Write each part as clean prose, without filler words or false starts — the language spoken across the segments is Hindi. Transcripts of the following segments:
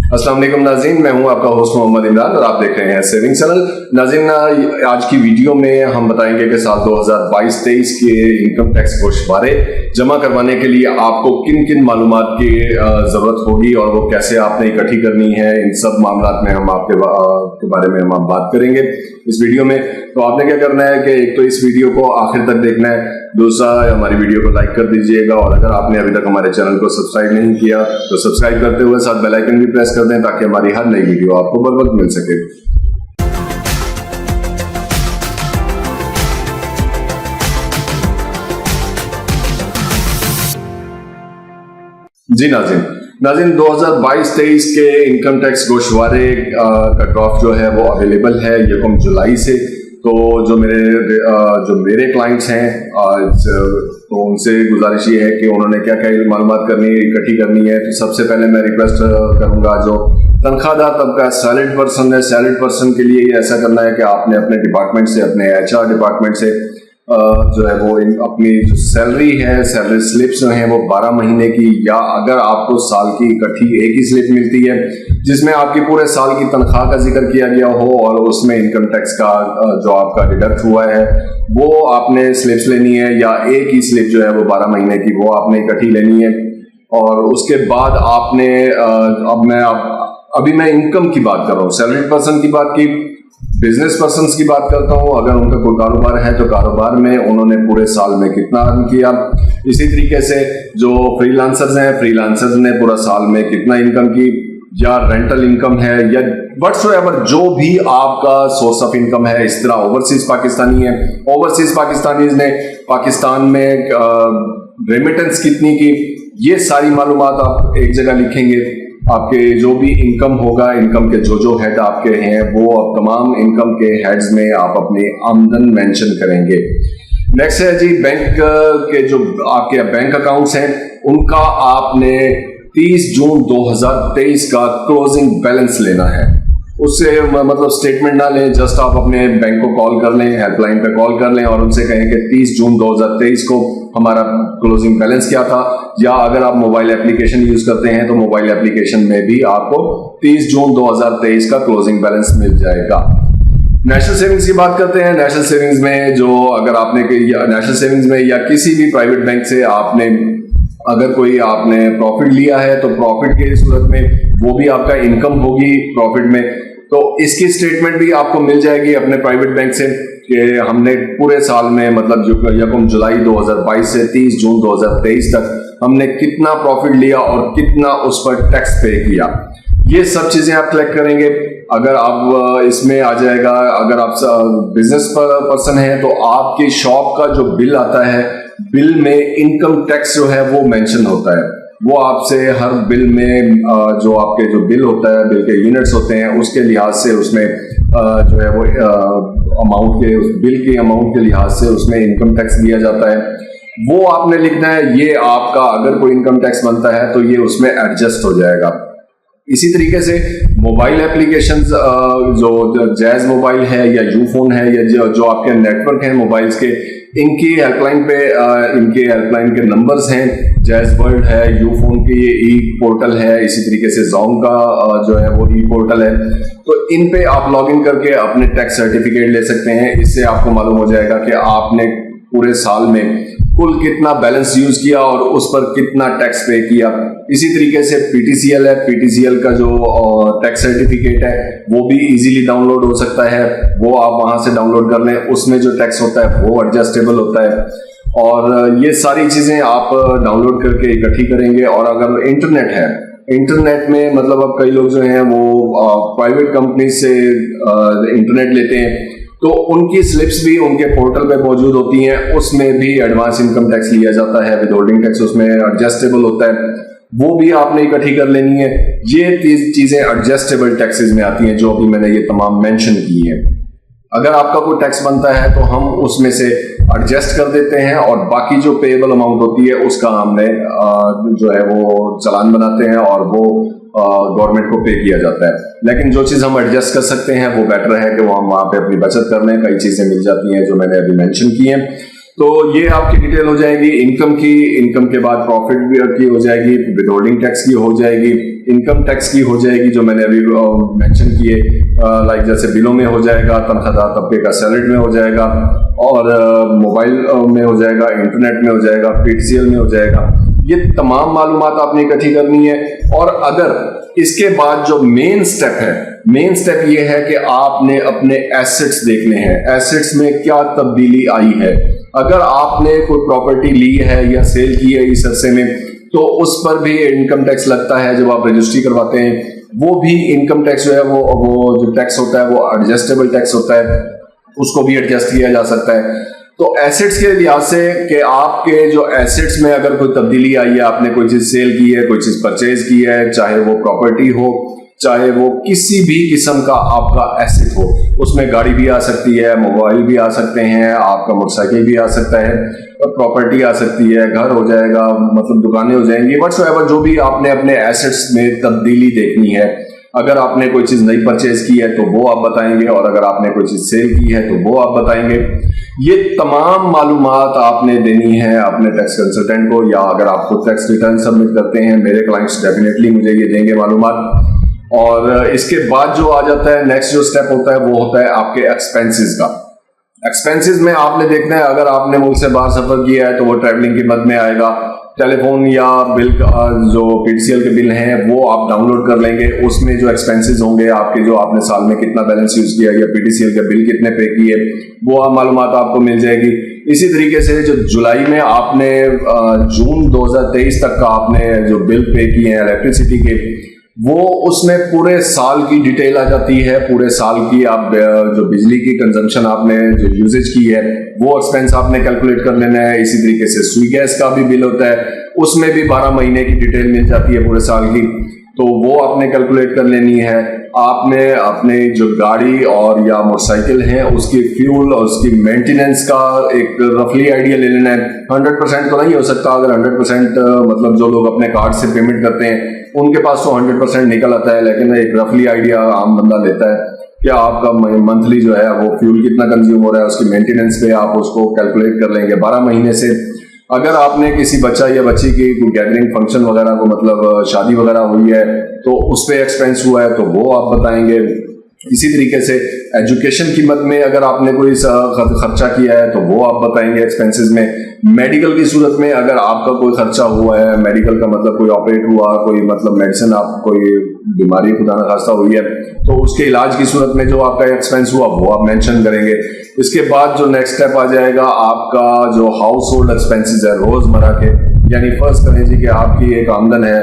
अस्सलाम वालेकुम नाज़रीन, मैं हूं आपका होस्ट मोहम्मद इमरान और आप देख रहे हैं सेविंग चैनल। नाज़रीन, आज की वीडियो में हम बताएंगे कि साल 2022-23 के इनकम टैक्स गोशवारे जमा करवाने के लिए आपको किन किन मालूमात की जरूरत होगी और वो कैसे आपने इकट्ठी करनी है। इन सब मामलात में हम आपके बारे में हम बात करेंगे इस वीडियो में। तो आपने क्या करना है कि एक तो इस वीडियो को आखिर तक देखना है, दूसरा हमारी वीडियो को लाइक कर दीजिएगा और अगर आपने अभी तक हमारे चैनल को सब्सक्राइब नहीं किया तो सब्सक्राइब करते हुए साथ बेल आइकन भी प्रेस कर दें ताकि हमारी हर नई वीडियो आपको बर वक्त मिल सके। जी नाज़रीन 2022-23 के इनकम टैक्स गोशवारे का ड्राफ्ट जो है वो अवेलेबल है यकम जुलाई से। तो जो मेरे क्लाइंट्स हैं तो उनसे गुजारिश ये है कि उन्होंने क्या क्या मालूमात करनी है, इकट्ठी करनी है। तो सबसे पहले मैं रिक्वेस्ट करूंगा, जो तनख्वाहदार तबका सैलरीड पर्सन है, सैलरीड पर्सन के लिए ऐसा करना है कि आपने अपने डिपार्टमेंट से, अपने HR डिपार्टमेंट से जो है वो अपनी जो सैलरी है, सैलरी स्लिप्स जो हैं वो 12 महीने की, या अगर आपको साल की इकट्ठी एक ही स्लिप मिलती है जिसमें आपकी पूरे साल की तनख्वाह का जिक्र किया गया हो और उसमें इनकम टैक्स का जो आपका डिडक्ट हुआ है वो आपने स्लिप्स लेनी है, या एक ही स्लिप जो है वो 12 महीने की वो आपने इकट्ठी लेनी है। और उसके बाद आपने अभी मैं इनकम की बात कर रहा हूँ, सैलरीड पर्सन की बात की, बिजनेस पर्सन्स की बात करता हूं। अगर उनका कोई कारोबार है तो कारोबार में उन्होंने पूरे साल में कितना अर्न किया। इसी तरीके से जो फ्रीलांसर्स हैं, फ्रीलांसर्स ने पूरा साल में कितना इनकम की, या रेंटल इनकम है, या व्हाटसोएवर जो भी आपका सोर्स ऑफ इनकम है। इस तरह ओवरसीज पाकिस्तानी है, ओवरसीज पाकिस्तानीज ने पाकिस्तान में रेमिटेंस कितनी की, ये सारी मालूमात आप एक जगह लिखेंगे। आपके जो भी इनकम होगा, इनकम के जो हेड आपके हैं वो अब तमाम इनकम के हेड्स में आप अपनी आमदन मेंशन करेंगे। नेक्स्ट है जी बैंक के जो आपके बैंक अकाउंट्स हैं उनका आपने 30 जून 2023 का क्लोजिंग बैलेंस लेना है। उससे मतलब स्टेटमेंट ना लें, जस्ट आप अपने बैंक को कॉल कर लें, हेल्पलाइन पे कॉल कर लें और उनसे कहें कि 30 जून 2023 को हमारा क्लोजिंग बैलेंस क्या था। या अगर आप मोबाइल एप्लीकेशन यूज करते हैं तो मोबाइल एप्लीकेशन में भी आपको 30 जून 2023 का क्लोजिंग बैलेंस मिल जाएगा। नेशनल सेविंग्स की बात करते हैं। नेशनल सेविंग्स में जो अगर आपने नेशनल सेविंग्स में या किसी भी प्राइवेट बैंक से आपने अगर कोई आपने प्रॉफिट लिया है तो प्रॉफिट की सूरत में वो भी आपका इनकम होगी प्रॉफिट में। तो इसकी स्टेटमेंट भी आपको मिल जाएगी अपने प्राइवेट बैंक से कि हमने पूरे साल में मतलब जो यकम जुलाई 2022 से 30 जून 2023 तक हमने कितना प्रॉफिट लिया और कितना उस पर टैक्स पे किया। ये सब चीजें आप कलेक्ट करेंगे। अगर आप इसमें आ जाएगा, अगर आप बिजनेस पर्सन है तो आपकी शॉप का जो बिल आता है, बिल में इनकम टैक्स जो है वो मेंशन होता है। वो आपसे हर बिल में जो आपके जो बिल होता है, बिल के यूनिट्स होते हैं, उसके लिहाज से उसमें जो है वो अमाउंट के बिल के अमाउंट के लिहाज से उसमें इनकम टैक्स दिया जाता है। वो आपने लिखना है। ये आपका अगर कोई इनकम टैक्स बनता है तो ये उसमें एडजस्ट हो जाएगा। इसी तरीके से मोबाइल एप्लीकेशंस जो जैज मोबाइल है या यूफोन है या जो आपके नेटवर्क हैं मोबाइल्स के, इनकी हेल्पलाइन पे इनके हेल्पलाइन के नंबर्स हैं। जैज वर्ल्ड है, यूफोन की ये ई पोर्टल है, इसी तरीके से जोंग का जो है वो ई पोर्टल है। तो इन पे आप लॉगिन करके अपने टैक्स सर्टिफिकेट ले सकते हैं। इससे आपको मालूम हो जाएगा कि आपने पूरे साल में कुल कितना बैलेंस यूज किया और उस पर कितना टैक्स पे किया। इसी तरीके से PTCL है, PTCL का जो टैक्स सर्टिफिकेट है वो भी इजीली डाउनलोड हो सकता है। वो आप वहां से डाउनलोड कर लें। उसमें जो टैक्स होता है वो एडजस्टेबल होता है। और ये सारी चीजें आप डाउनलोड करके इकट्ठी करेंगे। और अगर इंटरनेट है, इंटरनेट में मतलब अब कई लोग जो हैं वो प्राइवेट कंपनी से इंटरनेट लेते हैं तो उनकी स्लिप्स भी उनके पोर्टल पे मौजूद होती हैं। उसमें भी एडवांस इनकम टैक्स लिया जाता है, विदहोल्डिंग टैक्स उसमें एडजस्टेबल होता है, वो भी आपने इकट्ठी कर लेनी है। ये चीजें एडजस्टेबल टैक्सेस में आती हैं जो अभी मैंने ये तमाम मेंशन की है। अगर आपका कोई टैक्स बनता है तो हम उसमें से एडजस्ट कर देते हैं और बाकी जो पेएबल अमाउंट होती है उसका हमने जो है वो चालान बनाते हैं और वो गवर्नमेंट को पे किया जाता है। लेकिन जो चीज हम एडजस्ट कर सकते हैं वो बेटर है कि वो हम वहां पे अपनी बचत कर लें। कई चीजें मिल जाती हैं जो मैंने अभी मेंशन की हैं। तो ये आपकी डिटेल हो जाएगी इनकम की, इनकम के बाद प्रॉफिट की हो जाएगी, विदहोल्डिंग टैक्स की हो जाएगी, इनकम टैक्स की हो जाएगी जो मैंने अभी मेंशन किए, लाइक जैसे बिलों में हो जाएगा, तनख्वाहदार तबके का सैलरी में हो जाएगा, और मोबाइल में हो जाएगा, इंटरनेट में हो जाएगा, पीटीसीएल में हो जाएगा। ये तमाम मालूमात आपने इकट्ठी करनी है। और अगर इसके बाद जो मेन स्टेप ये है कि आपने अपने एसेट्स देखने हैं, एसेट्स में क्या तब्दीली आई है। अगर आपने कोई प्रॉपर्टी ली है या सेल की है इस अरसे में, तो उस पर भी इनकम टैक्स लगता है जब आप रजिस्ट्री करवाते हैं। वो भी इनकम टैक्स जो है वो जो टैक्स होता है वो एडजस्टेबल टैक्स होता है, उसको भी एडजस्ट किया जा सकता है। तो एसेट्स के लिहाज से कि आपके जो एसेट्स में अगर कोई तब्दीली आई है, आपने कोई चीज सेल की है, कोई चीज परचेज की है, चाहे वो प्रॉपर्टी हो, चाहे वो किसी भी किस्म का आपका एसेट हो, उसमें गाड़ी भी आ सकती है, मोबाइल भी आ सकते हैं, आपका मोटरसाइकिल भी आ सकता है, प्रॉपर्टी आ सकती है, घर हो जाएगा, मतलब दुकानें हो जाएंगी, व्हाटसोएवर जो भी आपने अपने एसेट्स में तब्दीली देखनी है। अगर आपने कोई चीज नई परचेज की है तो वो आप बताएंगे, और अगर आपने कोई चीज सेल की है तो वो आप बताएंगे। ये तमाम मालूमात आपने देनी है अपने टैक्स कंसल्टेंट को, या अगर आप खुद टैक्स रिटर्न सबमिट करते हैं, मेरे क्लाइंट्स डेफिनेटली मुझे ये देंगे मालूमात। और इसके बाद जो आ जाता है नेक्स्ट जो स्टेप होता है वो होता है आपके एक्सपेंसेस का। एक्सपेंसेस में आपने देखना है, अगर आपने मुल्क से बाहर सफर किया है तो वो ट्रैवलिंग की मद में आएगा। टेलीफोन या बिल का जो पीटीसीएल के बिल हैं वो आप डाउनलोड कर लेंगे, उसमें जो एक्सपेंसेस होंगे आपके, जो आपने साल में कितना बैलेंस यूज किया या पीटीसीएल के बिल कितने पे किए, वो मालूमात आपको मिल जाएगी। इसी तरीके से जो जुलाई में आपने जून 2023 तक का आपने जो बिल पे किए हैं इलेक्ट्रिसिटी के, वो उसमें पूरे साल की डिटेल आ जाती है। पूरे साल की आप जो बिजली की कंजम्पशन आपने जो यूजेज की है वो एक्सपेंस आपने कैलकुलेट कर लेना है। इसी तरीके से सुई गैस का भी बिल होता है, उसमें भी 12 महीने की डिटेल मिल जाती है पूरे साल की, तो वो आपने कैलकुलेट कर लेनी है। आपने अपने जो गाड़ी और या मोटरसाइकिल है उसकी फ्यूल और उसकी मेंटेनेंस का एक रफली आइडिया ले लेना है। 100% तो नहीं हो सकता, अगर 100% मतलब जो लोग अपने कार्ड से पेमेंट करते हैं उनके पास तो 100% निकल आता है, लेकिन एक रफली आइडिया आम बंदा लेता है कि आपका मंथली जो है वो फ्यूल कितना कंज्यूम हो रहा है, उसकी मेंटेनेंस पे आप उसको कैलकुलेट कर लेंगे 12 महीने से। अगर आपने किसी बच्चा या बच्ची की कोई गैदरिंग फंक्शन वगैरह को मतलब शादी वगैरह हुई है तो उस पर एक्सपेंस हुआ है तो वो आप बताएंगे। इसी तरीके से एजुकेशन की मद में अगर आपने कोई खर्चा किया है तो वो आप बताएंगे एक्सपेंसेस में। मेडिकल की सूरत में अगर आपका कोई खर्चा हुआ है, मेडिकल का मतलब कोई ऑपरेट हुआ, कोई मतलब मेडिसिन, आप कोई बीमारी खुदा न खास्ता हुई है तो उसके इलाज की सूरत में जो आपका एक्सपेंस हुआ वो आप मेंशन करेंगे। इसके बाद जो नेक्स्ट स्टेप आ जाएगा आपका जो हाउस होल्ड एक्सपेंसेस है रोजमर्रा के, यानी फर्ज करें जी कि आपकी एक आमदन है,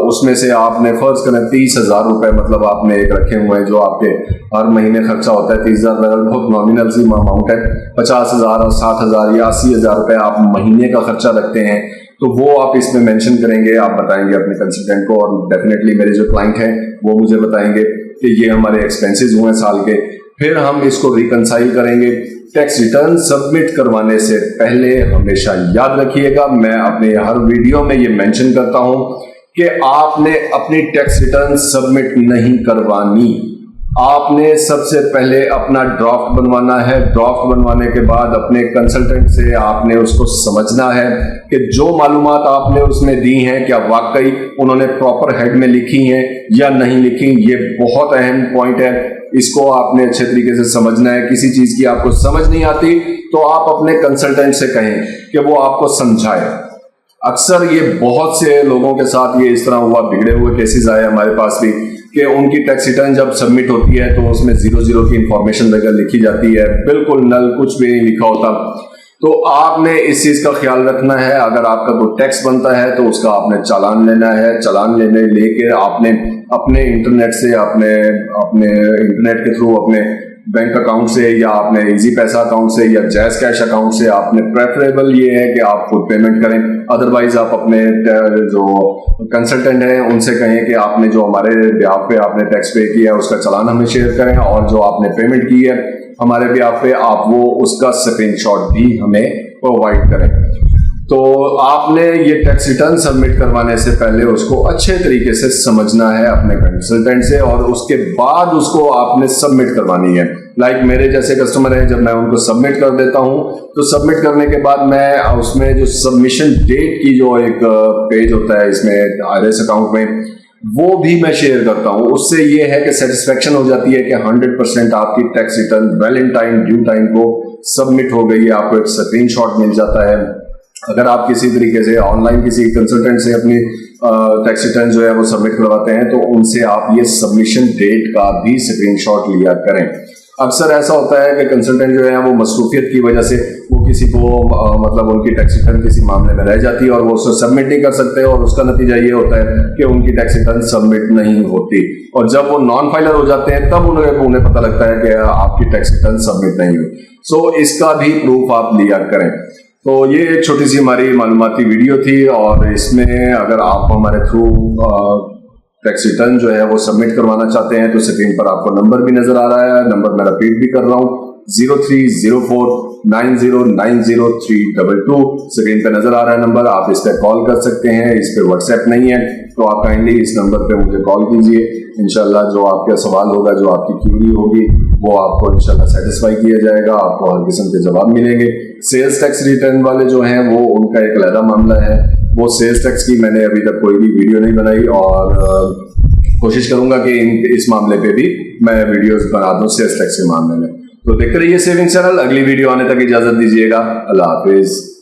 उसमें से आपने फर्ज करें 30,000 रुपए मतलब आपने एक रखे हुए हैं जो आपके हर महीने खर्चा होता है। 30,000 बहुत नॉमिनल सी अमाउंट है, 50,000 और 60,000 या 80,000 रुपए आप महीने का खर्चा रखते हैं, तो वो आप इसमें मेंशन करेंगे, आप बताएंगे अपने कंसल्टेंट को, और डेफिनेटली मेरे जो क्लाइंट हैं वो मुझे बताएंगे कि ये हमारे एक्सपेंसेस हुए साल के। फिर हम इसको रिकंसाइल करेंगे। टैक्स रिटर्न सबमिट करवाने से पहले हमेशा याद रखिएगा, मैं अपने हर वीडियो में ये मेंशन करता हूं कि आपने अपनी टैक्स रिटर्न सबमिट नहीं करवानी। आपने सबसे पहले अपना ड्राफ्ट बनवाना है। ड्राफ्ट बनवाने के बाद अपने कंसल्टेंट से आपने उसको समझना है कि जो मालूमात आपने उसमें दी हैं क्या वाकई उन्होंने प्रॉपर हेड में लिखी हैं या नहीं लिखी। ये बहुत अहम पॉइंट है, इसको आपने अच्छे तरीके से समझना है। किसी चीज की आपको समझ नहीं आती तो आप अपने कंसल्टेंट से कहें कि वो आपको समझाए। अक्सर ये बहुत से लोगों के साथ ये इस तरह हुआ, बिगड़े हुए केसेस आए हमारे पास भी कि उनकी टैक्स रिटर्न जब सबमिट होती है तो उसमें 00 की इंफॉर्मेशन वगैरह लिखी जाती है, बिल्कुल नल, कुछ भी नहीं लिखा होता। तो आपने इस चीज का ख्याल रखना है। अगर आपका कोई टैक्स बनता है तो उसका आपने चालान लेना है। चालान लेके आपने अपने इंटरनेट से, अपने इंटरनेट के थ्रू अपने बैंक अकाउंट से या आपने इजी पैसा अकाउंट से या जैज कैश अकाउंट से, आपने प्रेफरेबल ये है कि आप खुद पेमेंट करें। अदरवाइज आप अपने जो कंसल्टेंट हैं उनसे कहें कि आपने जो हमारे बिहाफ पे आपने टैक्स पे किया है उसका चालान हमें शेयर करें, और जो आपने पेमेंट की है हमारे बिहाफ पे आप वो उसका स्क्रीनशॉट भी हमें प्रोवाइड करें। तो आपने ये टैक्स रिटर्न सबमिट करवाने से पहले उसको अच्छे तरीके से समझना है अपने कंसल्टेंट से, और उसके बाद उसको आपने सबमिट करवानी है। लाइक मेरे जैसे कस्टमर हैं, जब मैं उनको सबमिट कर देता हूं तो सबमिट करने के बाद मैं उसमें जो सबमिशन डेट की जो एक पेज होता है इसमें IRS अकाउंट में, वो भी मैं शेयर करता हूं। उससे ये है कि सेटिस्फेक्शन हो जाती है कि 100% आपकी tax return well in time, due time को सबमिट हो गई है। आपको एक स्क्रीनशॉट मिल जाता है। अगर आप किसी तरीके से ऑनलाइन किसी कंसल्टेंट से अपनी टैक्स रिटर्न जो है वो सबमिट करवाते हैं तो उनसे आप ये सबमिशन डेट का भी स्क्रीनशॉट लिया करें। अक्सर ऐसा होता है कि कंसल्टेंट जो है वो मसरूफियत की वजह से वो किसी को मतलब उनकी टैक्स रिटर्न किसी मामले में रह जाती है और वो उसे सबमिट नहीं कर सकते और उसका नतीजा ये होता है कि उनकी टैक्स रिटर्न सबमिट नहीं होती और जब वो नॉन फाइलर हो जाते हैं तब उन्हें पता लगता है कि आपकी टैक्स रिटर्न सबमिट नहीं हुई। सो इसका भी प्रूफ आप लिया करें। तो ये एक छोटी सी हमारी मालूमाती वीडियो थी और इसमें अगर आप हमारे थ्रू टैक्स रिटर्न जो है वो सबमिट करवाना चाहते हैं तो स्क्रीन पर आपको नंबर भी नजर आ रहा है। नंबर मैं रिपीट भी कर रहा हूँ 0304909322। स्क्रीन पे नजर आ रहा है नंबर, आप इस पर कॉल कर सकते हैं। इस पे व्हाट्सएप नहीं है तो आप काइंडली इस नंबर पे मुझे कॉल कीजिए। इंशाल्लाह जो आपका सवाल होगा, जो आपकी क्यूरी होगी वो आपको इंशाल्लाह सेटिस्फाई किया जाएगा। आपको हर किस्म के जवाब मिलेंगे। सेल्स टैक्स रिटर्न वाले जो हैं वो उनका एक अलग मामला है। वो सेल्स टैक्स की मैंने अभी तक कोई भी वीडियो नहीं बनाई और कोशिश करूंगा कि इस मामले पे भी मैं वीडियोस बना दूं सेल्स टैक्स के मामले में। तो देखते रहिए सेविंग चैनल। अगली वीडियो आने तक इजाजत दीजिएगा। अल्लाह हाफिज।